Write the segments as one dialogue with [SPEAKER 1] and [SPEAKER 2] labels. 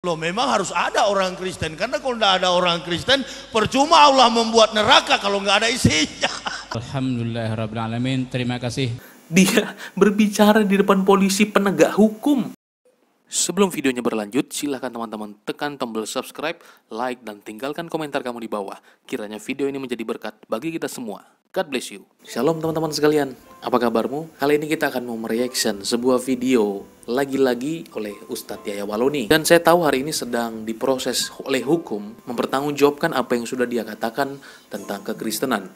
[SPEAKER 1] Loh, memang harus ada orang Kristen, karena kalau tidak ada orang Kristen, percuma Allah membuat neraka kalau nggak ada isinya.
[SPEAKER 2] Alhamdulillahirrabbilalamin. Terima kasih.
[SPEAKER 3] Dia berbicara di depan polisi penegak hukum. Sebelum videonya berlanjut, silahkan teman-teman tekan tombol subscribe, like, dan tinggalkan komentar kamu di bawah. Kiranya video ini menjadi berkat bagi kita semua. God bless you. Shalom teman-teman sekalian, apa kabarmu? Kali ini kita akan mau mereaction sebuah video lagi-lagi oleh Ustadz Yahya Waloni. Dan saya tahu hari ini sedang diproses oleh hukum mempertanggungjawabkan apa yang sudah dia katakan tentang kekristenan.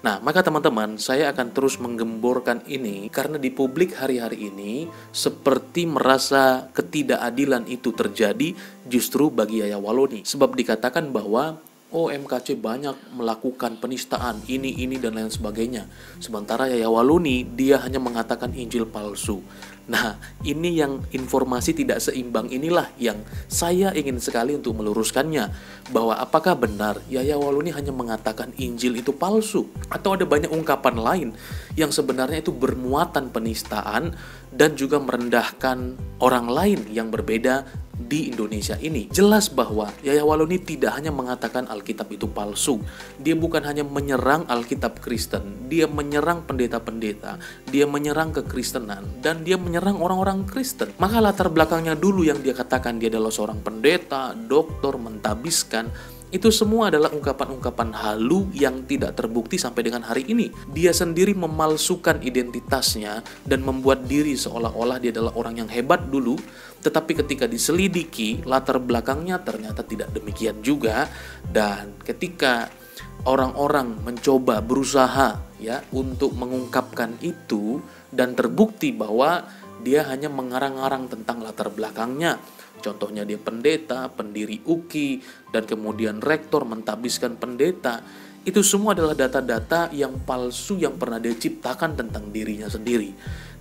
[SPEAKER 3] Nah, maka teman-teman, saya akan terus menggemborkan ini karena di publik hari-hari ini seperti merasa ketidakadilan itu terjadi justru bagi Yahya Waloni. Sebab dikatakan bahwa MKC banyak melakukan penistaan ini dan lain sebagainya. Sementara Yahya Waloni dia hanya mengatakan Injil palsu. Nah, ini yang informasi tidak seimbang inilah yang saya ingin sekali untuk meluruskannya. Bahwa apakah benar Yahya Waloni hanya mengatakan Injil itu palsu? Atau ada banyak ungkapan lain yang sebenarnya itu bermuatan penistaan dan juga merendahkan orang lain yang berbeda di Indonesia ini. Jelas bahwa Yahya Waloni tidak hanya mengatakan Alkitab itu palsu. Dia bukan hanya menyerang Alkitab Kristen, dia menyerang pendeta-pendeta, dia menyerang kekristenan, dan dia menyerang orang-orang Kristen. Maka latar belakangnya dulu yang dia katakan dia adalah seorang pendeta, doktor, mentabiskan, itu semua adalah ungkapan-ungkapan halu yang tidak terbukti sampai dengan hari ini. Dia sendiri memalsukan identitasnya dan membuat diri seolah-olah dia adalah orang yang hebat dulu. Tetapi ketika diselidiki, latar belakangnya ternyata tidak demikian juga. Dan ketika orang-orang mencoba berusaha ya untuk mengungkapkan itu dan terbukti bahwa dia hanya mengarang-arang tentang latar belakangnya. Contohnya dia pendeta, pendiri UKI, dan kemudian rektor mentabiskan pendeta. Itu semua adalah data-data yang palsu yang pernah dia ciptakan tentang dirinya sendiri.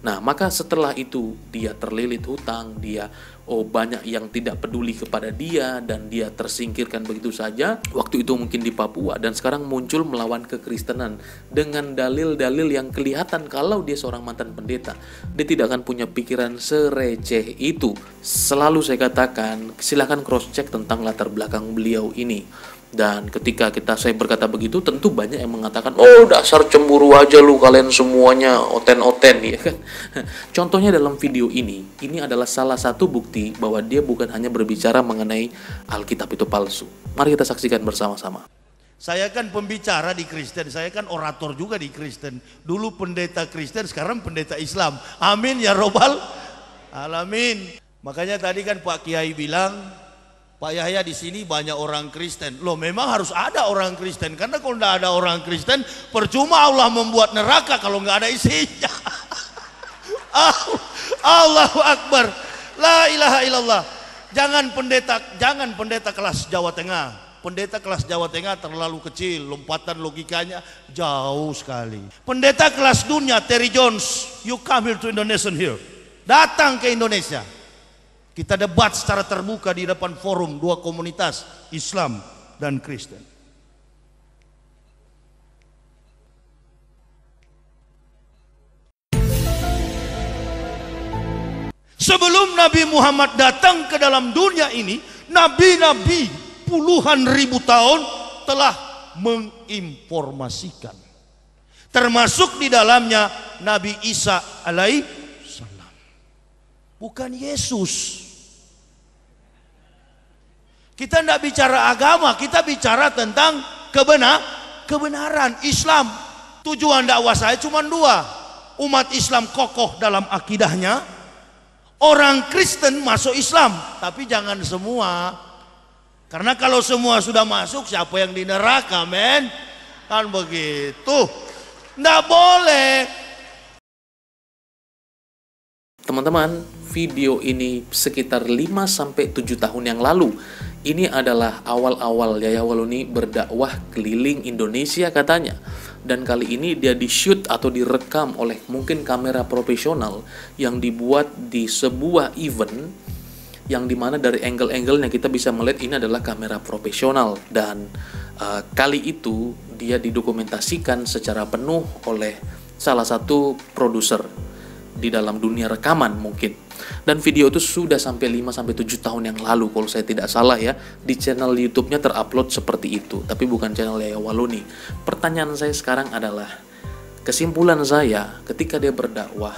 [SPEAKER 3] Nah, maka setelah itu dia terlilit hutang, dia banyak yang tidak peduli kepada dia dan dia tersingkirkan begitu saja. Waktu itu mungkin di Papua dan sekarang muncul melawan kekristenan dengan dalil-dalil yang kelihatan kalau dia seorang mantan pendeta. Dia tidak akan punya pikiran sereceh itu. Selalu saya katakan, silakan cross check tentang latar belakang beliau ini. Dan ketika saya berkata begitu, tentu banyak yang mengatakan, dasar cemburu aja lu kalian semuanya, oten-oten, ya kan. Contohnya dalam video ini adalah salah satu bukti bahwa dia bukan hanya berbicara mengenai Alkitab itu palsu. Mari kita saksikan bersama-sama.
[SPEAKER 1] Saya kan pembicara di Kristen, saya kan orator juga di Kristen. Dulu pendeta Kristen, sekarang pendeta Islam. Amin ya robbal alamin. Makanya tadi kan Pak Kiai bilang, Pak Yahya di sini banyak orang Kristen. Loh, memang harus ada orang Kristen, karena kalau tidak ada orang Kristen, percuma Allah membuat neraka kalau nggak ada isinya. Allahu Akbar, la ilaha illallah. Jangan pendeta kelas Jawa Tengah. Pendeta kelas Jawa Tengah terlalu kecil, lompatan logikanya jauh sekali. Pendeta kelas dunia, Terry Jones, you come here to Indonesia here. Datang ke Indonesia. Kita debat secara terbuka di depan forum dua komunitas, Islam dan Kristen. Sebelum Nabi Muhammad datang ke dalam dunia ini, nabi-nabi puluhan ribu tahun telah menginformasikan. Termasuk di dalamnya Nabi Isa alaihi salam. Bukan Yesus. Kita tidak bicara agama, kita bicara tentang kebenaran Islam. Tujuan dakwah saya cuma dua. Umat Islam kokoh dalam akidahnya, orang Kristen masuk Islam. Tapi jangan semua. Karena kalau semua sudah masuk, siapa yang di neraka, men? Kan begitu. Tidak boleh.
[SPEAKER 3] Teman-teman, video ini sekitar 5-7 tahun yang lalu. Ini adalah awal-awal Yahya Waloni berdakwah keliling Indonesia katanya. Dan kali ini dia di-shoot atau direkam oleh mungkin kamera profesional yang dibuat di sebuah event yang dimana dari angle-angle yang kita bisa melihat ini adalah kamera profesional. Dan kali itu dia didokumentasikan secara penuh oleh salah satu produser. di dalam dunia rekaman mungkin. Dan video itu sudah sampai 5-7 tahun yang lalu kalau saya tidak salah ya. Di channel YouTube-nya terupload seperti itu, tapi bukan channel Yaya Waluni. Pertanyaan saya sekarang adalah, kesimpulan saya ketika dia berdakwah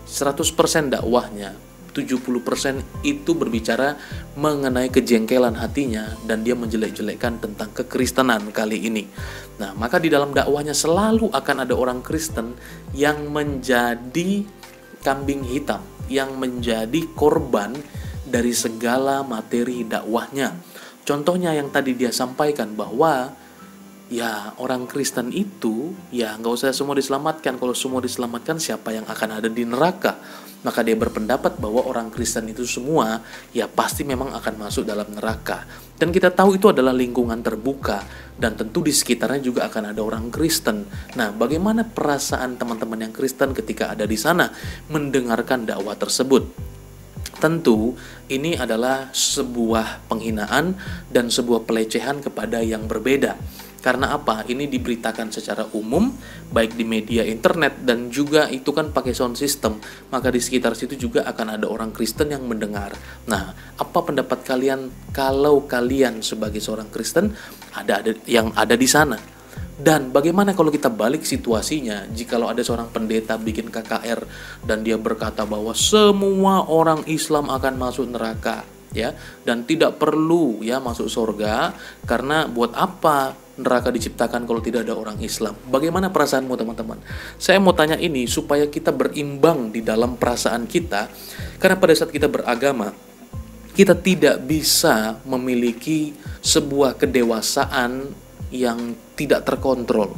[SPEAKER 3] 100% dakwahnya 70% itu berbicara mengenai kejengkelan hatinya dan dia menjelek-jelekkan tentang kekristenan kali ini. Nah, maka di dalam dakwahnya selalu akan ada orang Kristen yang menjadi kambing hitam, yang menjadi korban dari segala materi dakwahnya. Contohnya yang tadi dia sampaikan bahwa ya orang Kristen itu ya nggak usah semua diselamatkan. Kalau semua diselamatkan, siapa yang akan ada di neraka? Maka dia berpendapat bahwa orang Kristen itu semua ya pasti memang akan masuk dalam neraka. Dan kita tahu itu adalah lingkungan terbuka dan tentu di sekitarnya juga akan ada orang Kristen. Nah, bagaimana perasaan teman-teman yang Kristen ketika ada di sana mendengarkan dakwah tersebut? Tentu ini adalah sebuah penghinaan dan sebuah pelecehan kepada yang berbeda. Karena apa? Ini diberitakan secara umum, baik di media internet dan juga itu kan pakai sound system. Maka di sekitar situ juga akan ada orang Kristen yang mendengar. Nah, apa pendapat kalian kalau kalian sebagai seorang Kristen ada yang ada di sana? Dan bagaimana kalau kita balik situasinya, jikalau ada seorang pendeta bikin KKR dan dia berkata bahwa semua orang Islam akan masuk neraka, ya, dan tidak perlu ya masuk surga, karena buat apa neraka diciptakan kalau tidak ada orang Islam? Bagaimana perasaanmu teman-teman? Saya mau tanya ini supaya kita berimbang di dalam perasaan kita, karena pada saat kita beragama, kita tidak bisa memiliki sebuah kedewasaan yang tidak terkontrol,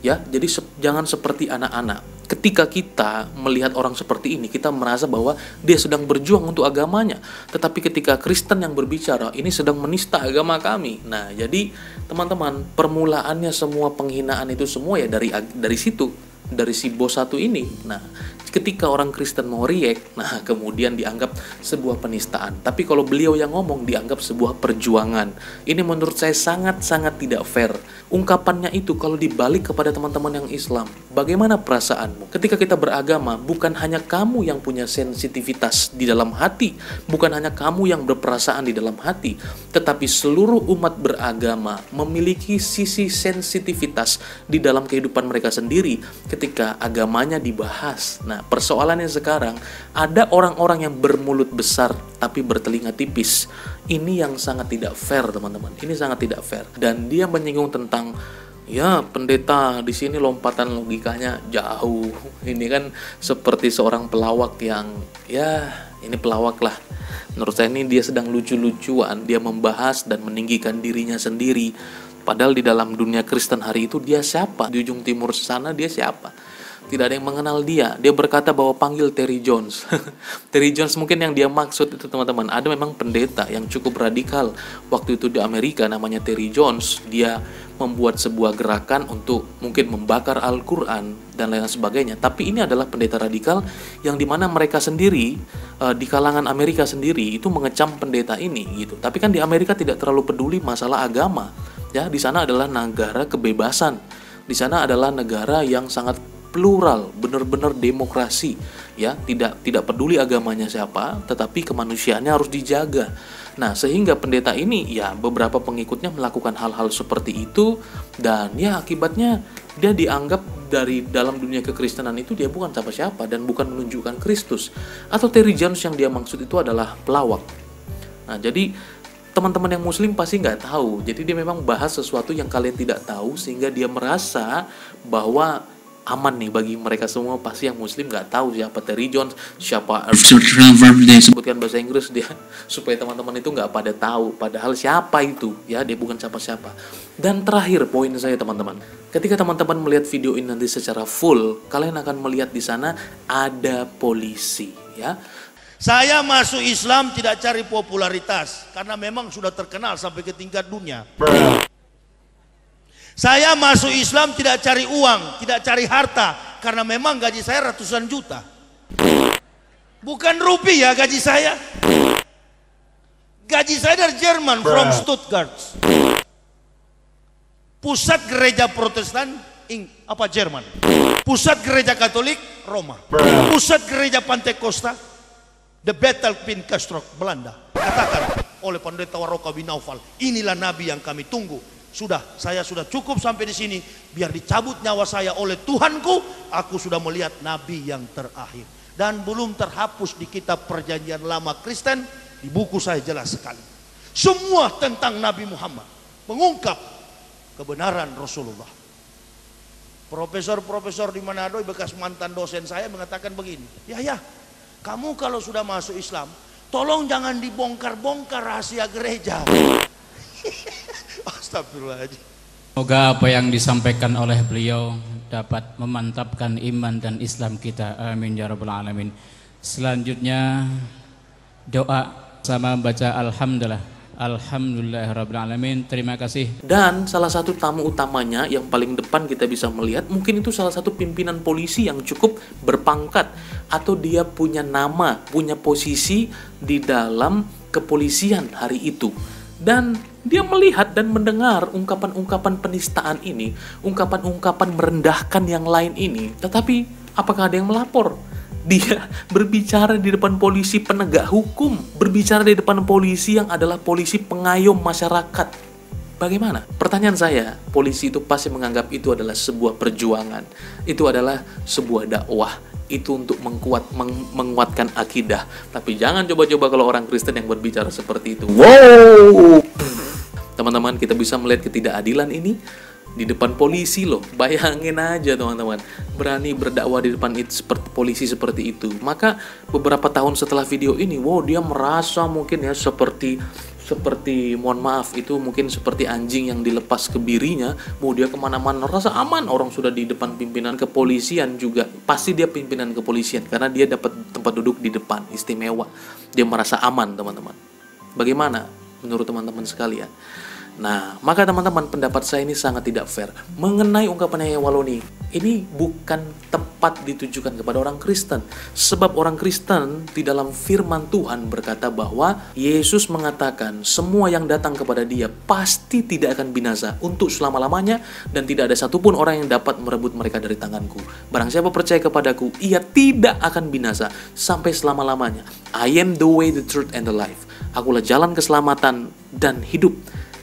[SPEAKER 3] ya. Jadi jangan seperti anak-anak. Ketika kita melihat orang seperti ini, kita merasa bahwa dia sedang berjuang untuk agamanya. Tetapi ketika Kristen yang berbicara, ini sedang menista agama kami. Nah, jadi teman-teman, permulaannya semua penghinaan itu semua ya dari situ, dari si bos satu ini. Nah, ketika orang Kristen mau react, nah kemudian dianggap sebuah penistaan. Tapi kalau beliau yang ngomong dianggap sebuah perjuangan. Ini menurut saya sangat-sangat tidak fair. Ungkapannya itu kalau dibalik kepada teman-teman yang Islam, bagaimana perasaanmu? Ketika kita beragama, bukan hanya kamu yang punya sensitivitas di dalam hati, bukan hanya kamu yang berperasaan di dalam hati, tetapi seluruh umat beragama memiliki sisi sensitivitas di dalam kehidupan mereka sendiri ketika agamanya dibahas. Nah, persoalannya sekarang ada orang-orang yang bermulut besar tapi bertelinga tipis. Ini yang sangat tidak fair, teman-teman. Ini sangat tidak fair. Dan dia menyinggung tentang ya pendeta di sini lompatan logikanya jauh. Ini kan seperti seorang pelawak yang ya ini pelawak lah. Menurut saya ini dia sedang lucu-lucuan. Dia membahas dan meninggikan dirinya sendiri. Padahal di dalam dunia Kristen hari itu dia siapa? Di ujung timur sana dia siapa? Tidak ada yang mengenal dia. Dia berkata bahwa panggil Terry Jones. Terry Jones mungkin yang dia maksud itu teman-teman. Ada memang pendeta yang cukup radikal. Waktu itu di Amerika namanya Terry Jones. Dia membuat sebuah gerakan untuk mungkin membakar Al-Quran dan lain sebagainya. Tapi ini adalah pendeta radikal yang dimana mereka sendiri di kalangan Amerika sendiri itu mengecam pendeta ini gitu. Tapi kan di Amerika tidak terlalu peduli masalah agama. Ya, di sana adalah negara kebebasan. Di sana adalah negara yang sangat plural, benar-benar demokrasi, ya, tidak peduli agamanya siapa, tetapi kemanusiaannya harus dijaga. Nah, sehingga pendeta ini ya beberapa pengikutnya melakukan hal-hal seperti itu dan ya akibatnya dia dianggap dari dalam dunia kekristenan itu dia bukan siapa-siapa dan bukan menunjukkan Kristus. Atau Terry Jones yang dia maksud itu adalah pelawak. Nah, jadi teman-teman yang muslim pasti nggak tahu. Jadi dia memang bahas sesuatu yang kalian tidak tahu sehingga dia merasa bahwa aman nih bagi mereka semua. Pasti yang muslim nggak tahu siapa Terry Jones, siapa sebutkan bahasa Inggris dia supaya teman-teman itu nggak pada tahu padahal siapa itu ya, dia bukan siapa-siapa. Dan terakhir poin saya teman-teman, ketika teman-teman melihat video ini nanti secara full, kalian akan melihat di sana ada polisi ya.
[SPEAKER 1] Saya masuk Islam tidak cari popularitas karena memang sudah terkenal sampai ke tingkat dunia. Saya masuk Islam tidak cari uang, tidak cari harta, karena memang gaji saya ratusan juta. Bukan rupiah gaji saya. Gaji saya dari Jerman, from Stuttgart. Pusat gereja Protestan Jerman. Pusat gereja Katolik Roma. Pusat gereja Pantekosta The Bethelpinkerstrook Belanda. Katakan oleh pendeta Waroka Binaufal, inilah nabi yang kami tunggu. Sudah, saya sudah cukup sampai di sini. Biar dicabut nyawa saya oleh Tuhanku. Aku sudah melihat nabi yang terakhir. Dan belum terhapus di kitab perjanjian lama Kristen. Di buku saya jelas sekali. Semua tentang Nabi Muhammad. Mengungkap kebenaran Rasulullah. Profesor-profesor di Manado, bekas mantan dosen saya mengatakan begini. Ya, kamu kalau sudah masuk Islam, tolong jangan dibongkar-bongkar rahasia gereja. Astagfirullahaladzim.
[SPEAKER 2] Semoga apa yang disampaikan oleh beliau dapat memantapkan iman dan Islam kita. Amin ya rabbal alamin. Selanjutnya doa sama baca alhamdulillah. Alhamdulillahirabbil alamin. Terima kasih.
[SPEAKER 3] Dan salah satu tamu utamanya yang paling depan kita bisa melihat, mungkin itu salah satu pimpinan polisi yang cukup berpangkat, atau dia punya nama, punya posisi di dalam kepolisian hari itu. Dan dia melihat dan mendengar ungkapan-ungkapan penistaan ini, ungkapan-ungkapan merendahkan yang lain ini. Tetapi apakah ada yang melapor? Dia berbicara di depan polisi penegak hukum, berbicara di depan polisi yang adalah polisi pengayom masyarakat. Bagaimana? Pertanyaan saya, polisi itu pasti menganggap itu adalah sebuah perjuangan. Itu adalah sebuah dakwah. Itu untuk menguatkan akidah. Tapi jangan coba-coba kalau orang Kristen yang berbicara seperti itu. Wow! Teman-teman, kita bisa melihat ketidakadilan ini di depan polisi loh. Bayangin aja teman-teman, berani berdakwah di depan polisi seperti itu. Maka beberapa tahun setelah video ini, wow, dia merasa mungkin ya seperti mohon maaf, itu mungkin seperti anjing yang dilepas ke birinya. Mau dia kemana-mana rasa aman. Orang sudah di depan pimpinan kepolisian juga, pasti dia pimpinan kepolisian karena dia dapat tempat duduk di depan istimewa. Dia merasa aman teman-teman. Bagaimana menurut teman-teman sekalian? Nah, maka teman-teman, pendapat saya ini sangat tidak fair mengenai ungkapannya Waloni. Ini bukan tepat ditujukan kepada orang Kristen. Sebab orang Kristen di dalam firman Tuhan berkata bahwa Yesus mengatakan semua yang datang kepada dia pasti tidak akan binasa untuk selama-lamanya, dan tidak ada satupun orang yang dapat merebut mereka dari tanganku. Barang siapa percaya kepadaku, ia tidak akan binasa sampai selama-lamanya. I am the way, the truth, and the life. Akulah jalan keselamatan dan hidup.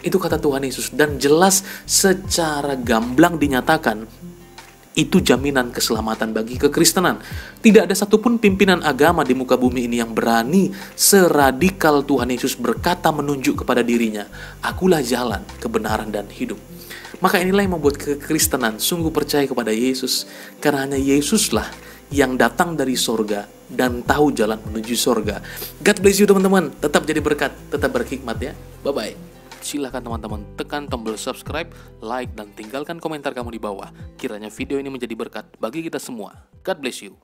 [SPEAKER 3] Itu kata Tuhan Yesus, dan jelas secara gamblang dinyatakan itu jaminan keselamatan bagi kekristenan. Tidak ada satupun pimpinan agama di muka bumi ini yang berani seradikal Tuhan Yesus berkata menunjuk kepada dirinya, akulah jalan, kebenaran, dan hidup. Maka inilah yang membuat kekristenan sungguh percaya kepada Yesus, karena hanya Yesuslah yang datang dari sorga dan tahu jalan menuju sorga. God bless you teman-teman, tetap jadi berkat, tetap berhikmat ya. Bye-bye. Silahkan teman-teman tekan tombol subscribe, like, dan tinggalkan komentar kamu di bawah. Kiranya video ini menjadi berkat bagi kita semua. God bless you.